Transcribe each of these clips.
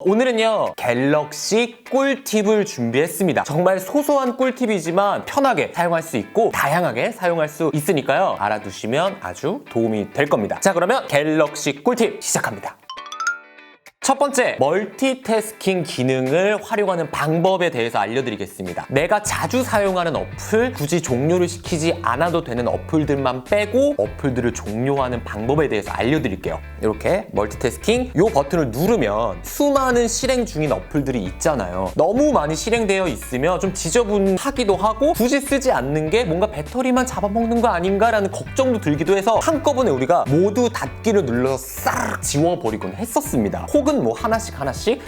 오늘은요 갤럭시 꿀팁을 준비했습니다. 정말 소소한 꿀팁이지만 편하게 사용할 수 있고 다양하게 사용할 수 있으니까요 알아두시면 아주 도움이 될 겁니다. 자, 그러면 갤럭시 꿀팁 시작합니다. 첫 번째, 멀티태스킹 기능을 활용하는 방법에 대해서 알려드리겠습니다. 내가 자주 사용하는 어플, 굳이 종료를 시키지 않아도 되는 어플들만 빼고 어플들을 종료하는 방법에 대해서 알려드릴게요. 이렇게 멀티태스킹 이 버튼을 누르면 수많은 실행 중인 어플들이 있잖아요. 너무 많이 실행되어 있으면 좀 지저분하기도 하고 굳이 쓰지 않는 게 뭔가 배터리만 잡아먹는 거 아닌가라는 걱정도 들기도 해서 한꺼번에 우리가 모두 닫기를 눌러서 싹 지워버리곤 했었습니다. 혹은 뭐 하나씩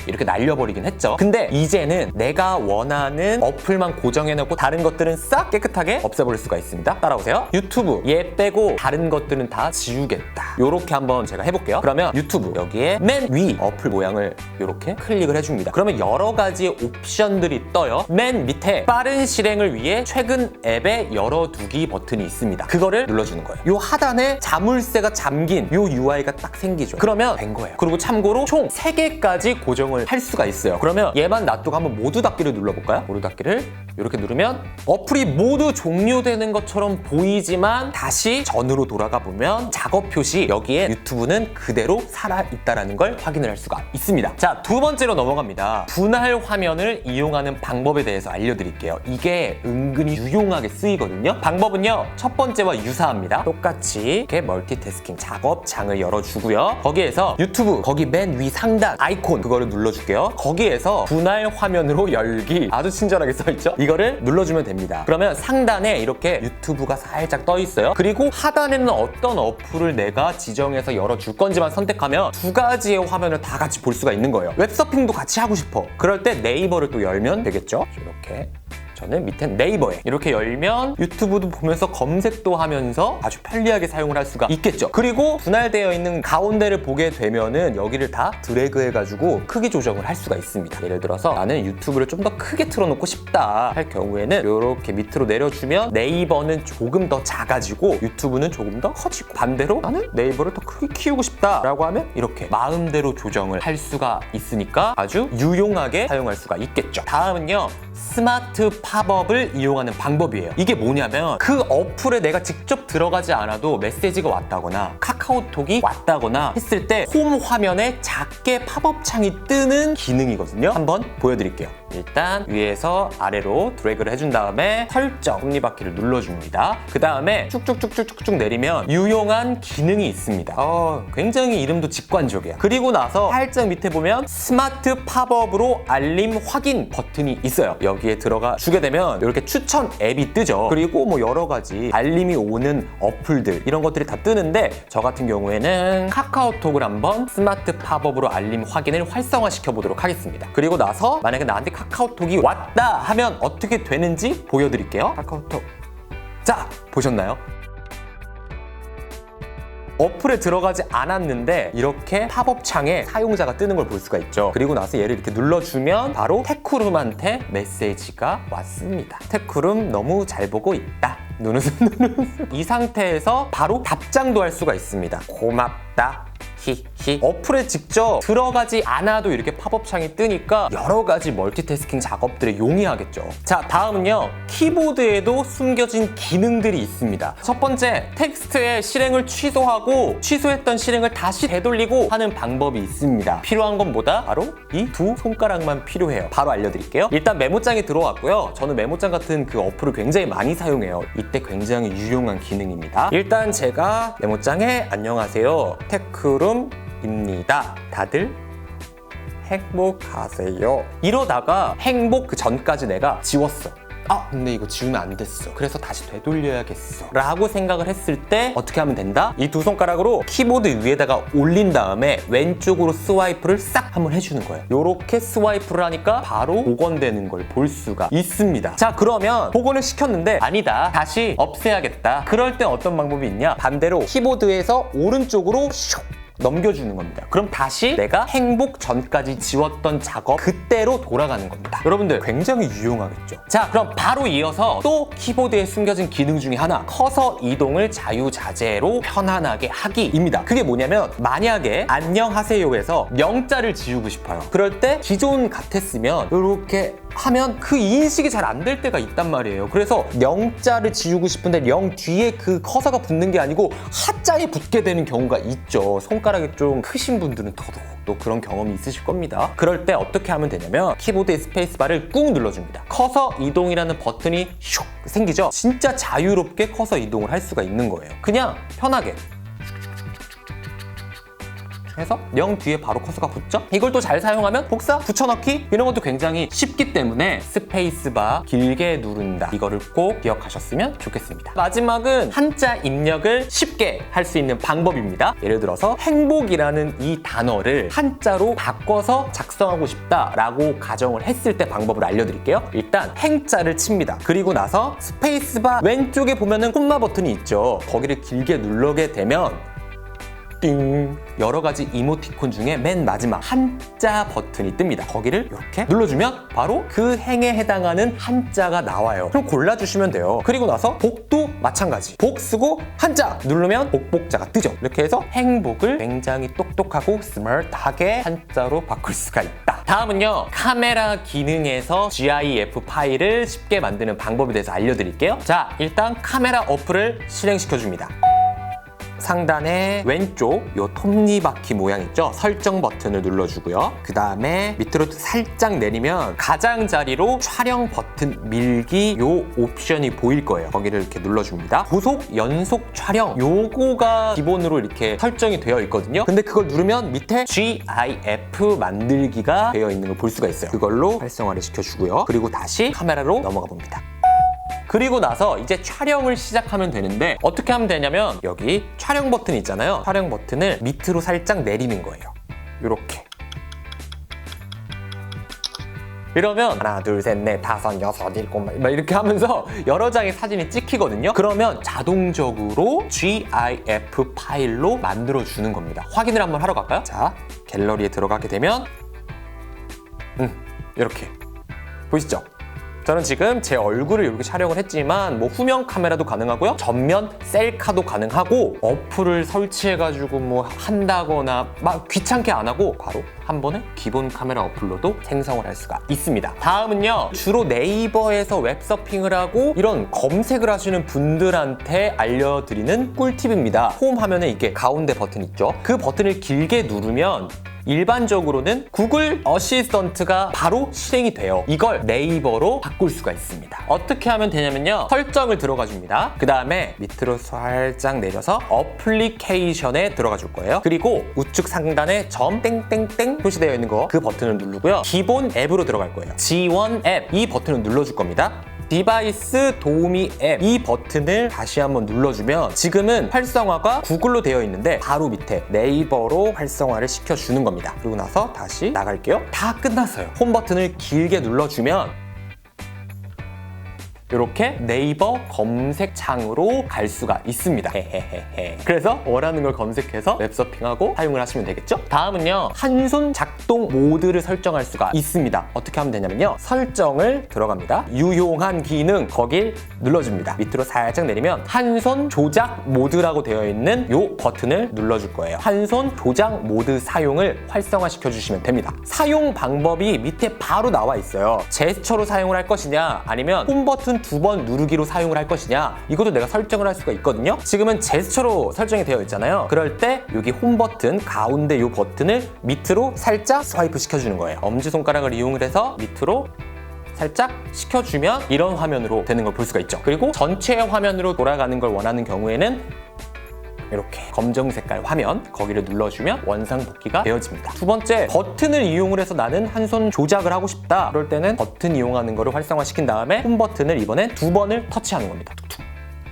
이렇게 날려버리긴 했죠. 근데 이제는 내가 원하는 어플만 고정해놓고 다른 것들은 싹 깨끗하게 없애버릴 수가 있습니다. 따라오세요. 유튜브 얘 빼고 다른 것들은 다 지우겠다. 요렇게 한번 제가 해볼게요. 그러면 유튜브 여기에 맨 위 어플 모양을 이렇게 클릭을 해줍니다. 그러면 여러 가지 옵션들이 떠요. 맨 밑에 빠른 실행을 위해 최근 앱에 열어두기 버튼이 있습니다. 그거를 눌러주는 거예요. 요 하단에 자물쇠가 잠긴 요 UI가 딱 생기죠. 그러면 된 거예요. 그리고 참고로 총 3개까지 고정을 할 수가 있어요. 그러면 얘만 놔두고 한번 모두 닫기를 눌러볼까요? 모두 닫기를 이렇게 누르면 어플이 모두 종료되는 것처럼 보이지만 다시 전으로 돌아가 보면 작업 표시 여기에 유튜브는 그대로 살아있다는 걸 확인을 할 수가 있습니다. 자, 두 번째로 넘어갑니다. 분할 화면을 이용하는 방법에 대해서 알려드릴게요. 이게 은근히 유용하게 쓰이거든요. 방법은요 첫 번째와 유사합니다. 똑같이 이렇게 멀티태스킹 작업창을 열어주고요. 거기에서 유튜브 거기 맨 위 상단 아이콘 그거를 눌러줄게요. 거기에서 분할 화면으로 열기 아주 친절하게 써있죠? 이거를 눌러주면 됩니다. 그러면 상단에 이렇게 유튜브가 살짝 떠있어요. 그리고 하단에는 어떤 어플을 내가 지정해서 열어줄 건지만 선택하면 두 가지의 화면을 다 같이 볼 수가 있는 거예요. 웹서핑도 같이 하고 싶어. 그럴 때 네이버를 또 열면 되겠죠? 이렇게 저는 밑에 네이버에 이렇게 열면 유튜브도 보면서 검색도 하면서 아주 편리하게 사용을 할 수가 있겠죠. 그리고 분할되어 있는 가운데를 보게 되면은 여기를 다 드래그 해가지고 크기 조정을 할 수가 있습니다. 예를 들어서 나는 유튜브를 좀 더 크게 틀어놓고 싶다 할 경우에는 이렇게 밑으로 내려주면 네이버는 조금 더 작아지고 유튜브는 조금 더 커지고, 반대로 나는 네이버를 더 크게 키우고 싶다 라고 하면 이렇게 마음대로 조정을 할 수가 있으니까 아주 유용하게 사용할 수가 있겠죠. 다음은요 스마트 팝업을 이용하는 방법이에요. 이게 뭐냐면 그 어플에 내가 직접 들어가지 않아도 메시지가 왔다거나 카카오톡이 왔다거나 했을 때 홈 화면에 작게 팝업 창이 뜨는 기능이거든요. 한번 보여드릴게요. 일단 위에서 아래로 드래그를 해준 다음에 설정 톱니바퀴를 눌러줍니다. 그 다음에 쭉쭉쭉쭉쭉 내리면 유용한 기능이 있습니다. 굉장히 이름도 직관적이야. 그리고 나서 살짝 밑에 보면 스마트 팝업으로 알림 확인 버튼이 있어요. 여기에 들어가 주게 되면 이렇게 추천 앱이 뜨죠. 그리고 뭐 여러 가지 알림이 오는 어플들 이런 것들이 다 뜨는데 저 같은 경우에는 카카오톡을 한번 스마트 팝업으로 알림 확인을 활성화시켜 보도록 하겠습니다. 그리고 나서 만약에 나한테 카카오톡이 왔다 하면 어떻게 되는지 보여드릴게요. 카카오톡. 자, 보셨나요? 어플에 들어가지 않았는데 이렇게 팝업 창에 사용자가 뜨는 걸 볼 수가 있죠. 그리고 나서 얘를 이렇게 눌러주면 바로 테크룸한테 메시지가 왔습니다. 테크룸 너무 잘 보고 있다. 이 상태에서 바로 답장도 할 수가 있습니다. 고맙다. 히히. 어플에 직접 들어가지 않아도 이렇게 팝업 창이 뜨니까 여러 가지 멀티태스킹 작업들에 용이하겠죠. 자, 다음은요 키보드에도 숨겨진 기능들이 있습니다. 첫 번째, 텍스트의 실행을 취소하고 취소했던 실행을 다시 되돌리고 하는 방법이 있습니다. 필요한 건 뭐다? 바로 이 두 손가락만 필요해요. 바로 알려드릴게요. 일단 메모장이 들어왔고요. 저는 메모장 같은 그 어플을 굉장히 많이 사용해요. 이때 굉장히 유용한 기능입니다. 일단 제가 메모장에 안녕하세요 테크룸입니다. 다들 행복하세요. 이러다가 행복 그 전까지 내가 지웠어. 근데 이거 지우면 안 됐어. 그래서 다시 되돌려야겠어 라고 생각을 했을 때 어떻게 하면 된다? 이 두 손가락으로 키보드 위에다가 올린 다음에 왼쪽으로 스와이프를 싹 한번 해주는 거예요. 요렇게 스와이프를 하니까 바로 복원되는 걸 볼 수가 있습니다. 자, 그러면 복원을 시켰는데 아니다, 다시 없애야겠다. 그럴 때 어떤 방법이 있냐? 반대로 키보드에서 오른쪽으로 슉 넘겨주는 겁니다. 그럼 다시 내가 행복 전까지 지웠던 작업 그때로 돌아가는 겁니다. 여러분들 굉장히 유용하겠죠? 자, 그럼 바로 이어서 또 키보드에 숨겨진 기능 중에 하나, 커서 이동을 자유자재로 편안하게 하기입니다. 그게 뭐냐면 만약에 안녕하세요에서 명자를 지우고 싶어요. 그럴 때 기존 같았으면 이렇게 하면 그 인식이 잘 안 될 때가 있단 말이에요. 그래서 영자를 지우고 싶은데 영 뒤에 그 커서가 붙는 게 아니고 하자에 붙게 되는 경우가 있죠. 손가락이 좀 크신 분들은 더더욱 또 그런 경험이 있으실 겁니다. 그럴 때 어떻게 하면 되냐면 키보드의 스페이스바를 꾹 눌러줍니다. 커서 이동이라는 버튼이 슉 생기죠. 진짜 자유롭게 커서 이동을 할 수가 있는 거예요. 그냥 편하게 해서 0 뒤에 바로 커서가 붙죠? 이걸 또 잘 사용하면 복사, 붙여넣기 이런 것도 굉장히 쉽기 때문에 스페이스바 길게 누른다. 이거를 꼭 기억하셨으면 좋겠습니다. 마지막은 한자 입력을 쉽게 할 수 있는 방법입니다. 예를 들어서 행복이라는 이 단어를 한자로 바꿔서 작성하고 싶다라고 가정을 했을 때 방법을 알려드릴게요. 일단 행자를 칩니다. 그리고 나서 스페이스바 왼쪽에 보면은 콤마 버튼이 있죠. 거기를 길게 누르게 되면 띵! 여러 가지 이모티콘 중에 맨 마지막 한자 버튼이 뜹니다. 거기를 이렇게 눌러주면 바로 그 행에 해당하는 한자가 나와요. 그럼 골라주시면 돼요. 그리고 나서 복도 마찬가지. 복 쓰고 한자 누르면 복복자가 뜨죠. 이렇게 해서 행복을 굉장히 똑똑하고 스마트하게 한자로 바꿀 수가 있다. 다음은요, 카메라 기능에서 GIF 파일을 쉽게 만드는 방법에 대해서 알려드릴게요. 자, 일단 카메라 어플을 실행시켜줍니다. 상단에 왼쪽 요 톱니바퀴 모양 있죠? 설정 버튼을 눌러주고요. 그 다음에 밑으로 살짝 내리면 가장자리로 촬영 버튼 밀기 요 옵션이 보일 거예요. 거기를 이렇게 눌러줍니다. 고속 연속 촬영 요거가 기본으로 이렇게 설정이 되어 있거든요. 근데 그걸 누르면 밑에 GIF 만들기가 되어 있는 걸 볼 수가 있어요. 그걸로 활성화를 시켜주고요. 그리고 다시 카메라로 넘어가 봅니다. 그리고 나서 이제 촬영을 시작하면 되는데 어떻게 하면 되냐면 여기 촬영 버튼 있잖아요. 촬영 버튼을 밑으로 살짝 내리는 거예요. 이렇게. 이러면 하나, 둘, 셋, 넷, 다섯, 여섯, 일곱 막 이렇게 하면서 여러 장의 사진이 찍히거든요. 그러면 자동적으로 GIF 파일로 만들어주는 겁니다. 확인을 한번 하러 갈까요? 자, 갤러리에 들어가게 되면 이렇게 보이시죠? 저는 지금 제 얼굴을 이렇게 촬영을 했지만 뭐 후면 카메라도 가능하고요. 전면 셀카도 가능하고 어플을 설치해가지고 뭐 한다거나 막 귀찮게 안 하고 바로 한 번에 기본 카메라 어플로도 생성을 할 수가 있습니다. 다음은요. 주로 네이버에서 웹서핑을 하고 이런 검색을 하시는 분들한테 알려드리는 꿀팁입니다. 홈 화면에 이게 가운데 버튼 있죠? 그 버튼을 길게 누르면 일반적으로는 구글 어시스턴트가 바로 실행이 돼요. 이걸 네이버로 바꿀 수가 있습니다. 어떻게 하면 되냐면요. 설정을 들어가 줍니다. 그 다음에 밑으로 살짝 내려서 어플리케이션에 들어가 줄 거예요. 그리고 우측 상단에 점 땡땡땡 표시되어 있는 거 그 버튼을 누르고요. 기본 앱으로 들어갈 거예요. G1 앱 이 버튼을 눌러줄 겁니다. 디바이스 도우미 앱 이 버튼을 다시 한번 눌러주면 지금은 활성화가 구글로 되어 있는데 바로 밑에 네이버로 활성화를 시켜주는 겁니다. 그리고 나서 다시 나갈게요. 다 끝났어요. 홈 버튼을 길게 눌러주면 이렇게 네이버 검색창으로 갈 수가 있습니다. 그래서 원하는 걸 검색해서 웹서핑하고 사용을 하시면 되겠죠? 다음은요. 한손 작동 모드를 설정할 수가 있습니다. 어떻게 하면 되냐면요. 설정을 들어갑니다. 유용한 기능 거길 눌러줍니다. 밑으로 살짝 내리면 한손 조작 모드라고 되어 있는 이 버튼을 눌러줄 거예요. 한손 조작 모드 사용을 활성화시켜 주시면 됩니다. 사용 방법이 밑에 바로 나와 있어요. 제스처로 사용을 할 것이냐 아니면 홈 버튼 2번 누르기로 사용을 할 것이냐 이것도 내가 설정을 할 수가 있거든요. 지금은 제스처로 설정이 되어 있잖아요. 그럴 때 여기 홈 버튼 가운데 이 버튼을 밑으로 살짝 스와이프 시켜주는 거예요. 엄지손가락을 이용을 해서 밑으로 살짝 시켜주면 이런 화면으로 되는 걸 볼 수가 있죠. 그리고 전체 화면으로 돌아가는 걸 원하는 경우에는 이렇게 검정 색깔 화면 거기를 눌러주면 원상복귀가 되어집니다. 두 번째, 버튼을 이용을 해서 나는 한 손 조작을 하고 싶다. 그럴 때는 버튼 이용하는 거를 활성화시킨 다음에 홈 버튼을 이번엔 2번을 터치하는 겁니다. 툭툭.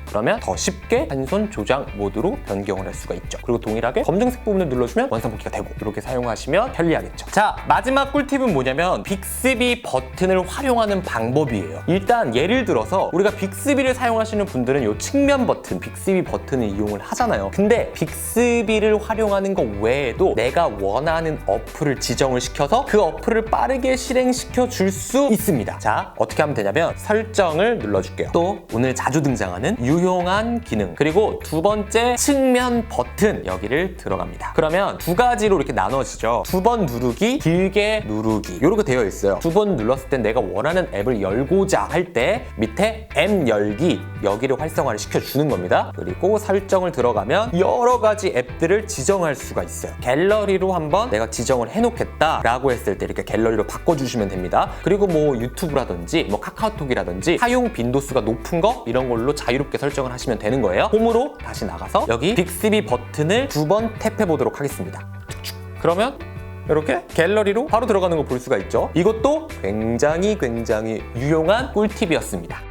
그러면 더 쉽게 한 손 조작 모드로 변경을 할 수가 있죠. 그리고 동일하게 검정색 부분을 눌러주면 원상복귀가 되고 이렇게 사용하시면 편리하겠죠. 자, 마지막 꿀팁은 뭐냐면 빅스비 버튼을 활용하는 방법이에요. 일단 예를 들어서 우리가 빅스비를 사용하시는 분들은 이 측면 버튼, 빅스비 버튼을 이용을 하잖아요. 근데 빅스비를 활용하는 것 외에도 내가 원하는 어플을 지정을 시켜서 그 어플을 빠르게 실행시켜 줄 수 있습니다. 자, 어떻게 하면 되냐면 설정을 눌러줄게요. 또 오늘 자주 등장하는 유용한 기능, 그리고 두 번째 측면 버튼, 여기를 들어갑니다. 그러면 두 가지로 이렇게 나눠지죠. 두 번 누르기, 길게 누르기 이렇게 되어 있어요. 두 번 눌렀을 때 내가 원하는 앱을 열고자 할 때 밑에 앱 열기, 여기를 활성화를 시켜주는 겁니다. 그리고 설정을 들어가면 여러 가지 앱들을 지정할 수가 있어요. 갤러리로 한번 내가 지정을 해놓겠다 라고 했을 때 이렇게 갤러리로 바꿔주시면 됩니다. 그리고 뭐 유튜브라든지 뭐 카카오톡이라든지 사용 빈도수가 높은 거 이런 걸로 자유롭게 설정을 하시면 되는 거예요. 홈으로 다시 나가서 여기 빅스비 버튼을 두 번 탭해 보도록 하겠습니다. 그러면 이렇게 갤러리로 바로 들어가는 거 볼 수가 있죠. 이것도 굉장히 유용한 꿀팁이었습니다.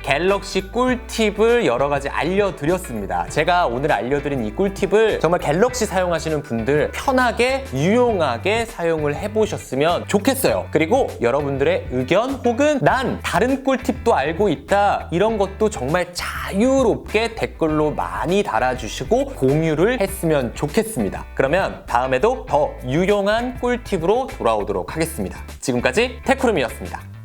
갤럭시 꿀팁을 여러 가지 알려드렸습니다. 제가 오늘 알려드린 이 꿀팁을 정말 갤럭시 사용하시는 분들 편하게 유용하게 사용을 해보셨으면 좋겠어요. 그리고 여러분들의 의견 혹은 난 다른 꿀팁도 알고 있다, 이런 것도 정말 자유롭게 댓글로 많이 달아주시고 공유를 했으면 좋겠습니다. 그러면 다음에도 더 유용한 꿀팁으로 돌아오도록 하겠습니다. 지금까지 테크룸이었습니다.